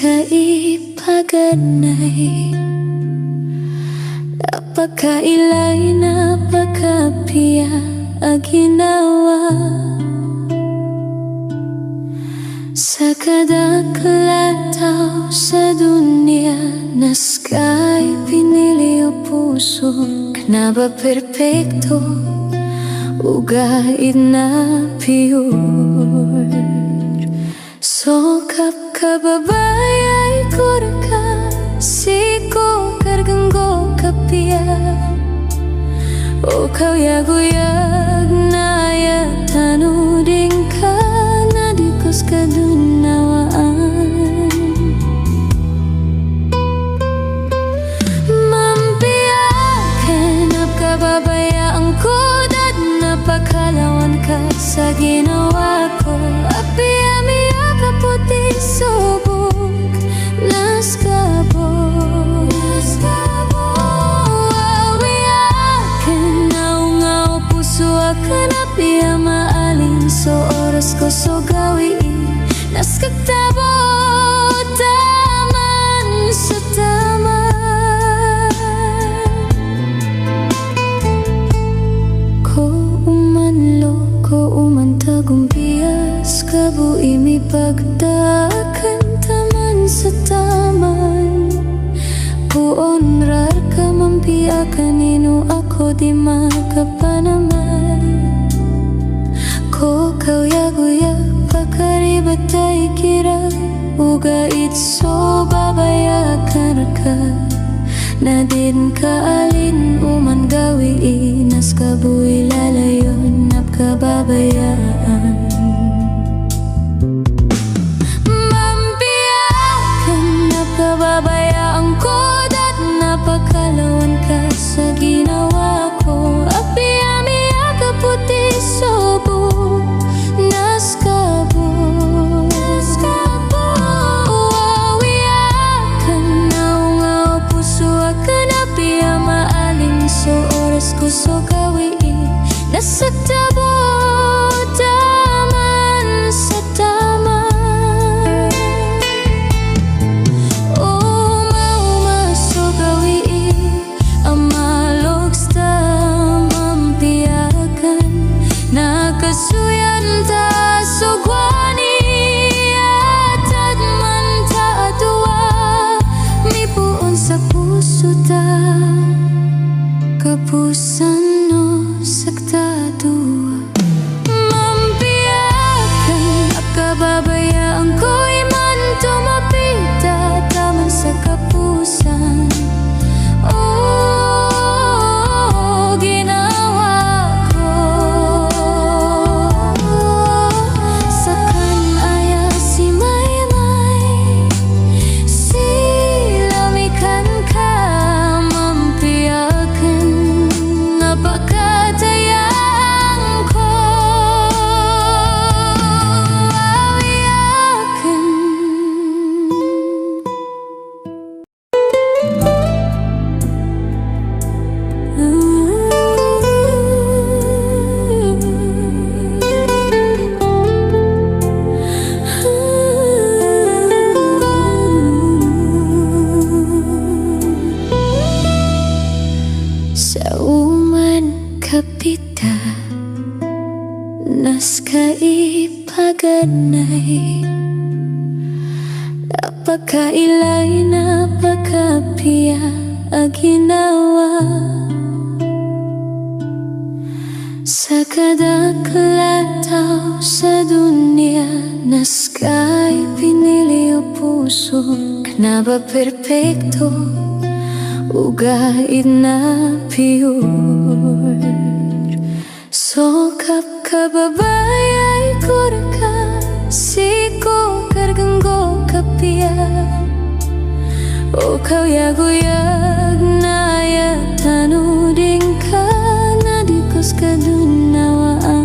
kaipaganay, napakailay, napakapiya ang ginawa. Sa kadaklat sa dunia, naskay pinili o puso na ba perpekto, ugait na pure. Sokap kababayay kurka, siko karganggo kapia, o kauyag-uyag na yatanuding ka, nadikos kadunawaan. Mampiyakan at kababayaan ko, dad napakalawan ka sa ginawa ko. Apiyamiya kaputi subok, naskabog. Awiyakan naungaw puso akan apiya maaling, so oras ko so gawi naskagtabo taman sa tama. Ko umanlo, ko umantagumpias, kabu imi pagdakan taman sa taman. Ku onrar ka mampiakan ino ako di makapanaman. Ko kauyag-uyag pakaribatay kira, ugait so babayakan ka, na din kaalin uman gawi inas kabuy lalayon napkababayaan. Mampiyakan napkababayaan ko, dat napakalawan ka sa ginawa ko. Apiyamiya kaputi subok, naskabog. Awiyakan naungaw puso akan apiya maaling, so oras ko so gawi nasagtabo taman sa tama. Uma so gawi ang malogs ta mampiyakan, nakasuyan ta so gwani atad man ta adwa, mipuon sa puso ta kapusan no saktadua. Mampiyakan at kababayaan ko'y man tumapita taman sa kapusan. Oh, ginawa ko sa kanaya si Maymay, silamikan ka. Mampiyakan napakatayang ko. Awiyakan sa uman kapita, nas kaipaganay, napakailay, napakapiya ang ginawa. Sa kadaklat sa dunia, naskay pinili o puso na ba perpekto, ugait na pure. Sokap kababayay kurka, siko karganggo kapia, o kauyag-uyag na yatanuding ka, nadikos kadunawaan.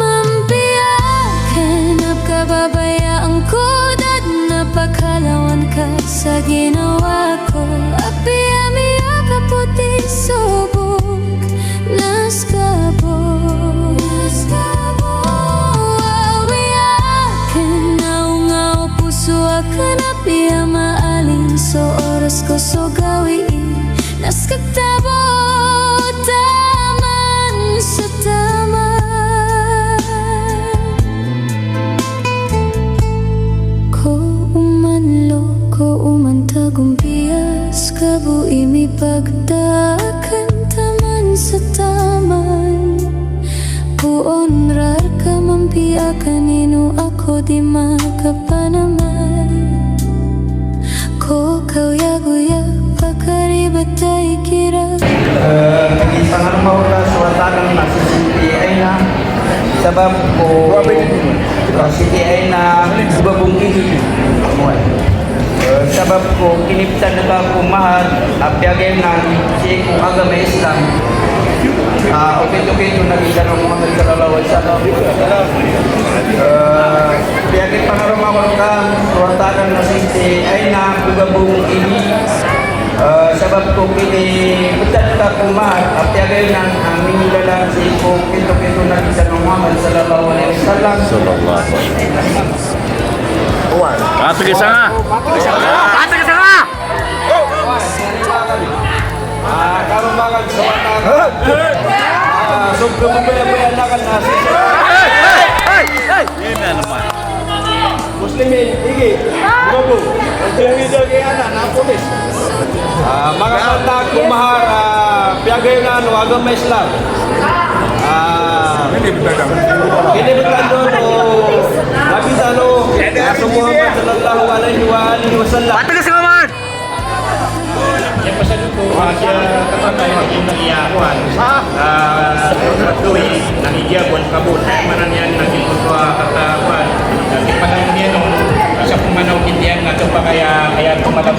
Mampiyakan at kababayaan ko, dad napakalawan ka sa ginawa ko. Apiyamiya kaputi subok, naskabog. Awi so gawi nas kagtabo taman sa taman. Ko umanlo, ko umantagumpias, kabo imi pagdakan taman sa taman. Puonrar ka mampia kanino ako di makapanaman. Ko kauya-guya pakaribatay kira. Nag-isangan mo ka suwatan na si CTI na sabab ko CTI na babong kini. Sabab ko kiniptan na ka kumahal apyagay na si kung agama Islam. Okay to nagisan ang Muhammad sallallahu alaihi wasallam. Piyagay pangarumawan ka suwatan na si CTI na babong ini. Sabab ko kinipitan ka kumahal apyagay ng aming lalang si kung kinto nagisan ang Muhammad sallallahu alaihi wasallam. Pato ke sana. Pato ke sana. Kamu makan suwatan. Sugdo mo pala na kan nasi. Ini naman. Muslimin, igi, babu. Ang video kay ana na pulis. Mga kanta kumahar piyagay na agama Islam. Ini betul doon Nabi Talo Muhammad sallallahu alaihi wasallam. Pato ke sana. Yang pasal itu dia katakan yang mengiyakan tuh nang dia buat kabut mana niyan nang ito kata kuan nang panahon niya no sa pumanaw kindian nga to pa kaya tumatawag